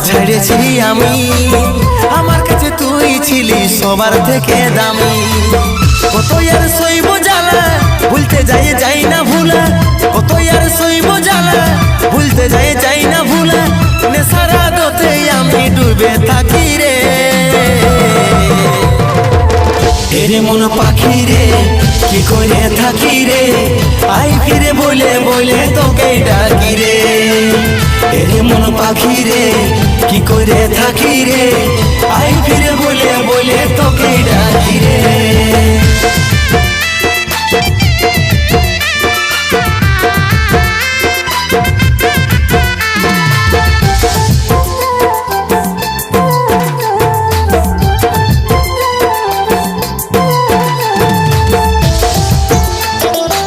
ছেড়েছি আমি, আমার কাছে তুই ছিলি সবার থেকে দামি। কত আর সইব জ্বালা, ভুলতে যাই না ভুলা, কত আর সইব জ্বালা, ভুলতে যাই না ভুলা, নেশার আদতে আমি ডুবে থাকি রে। এরে মন পাখি রে কি করে থাকি রে, আই ফিরে বলে বলে তোকে ডাকি রে। এরে মন পাখি রে কি করে থাকি রে, আই ফিরে বলে বলে তোকে ডাকি রে।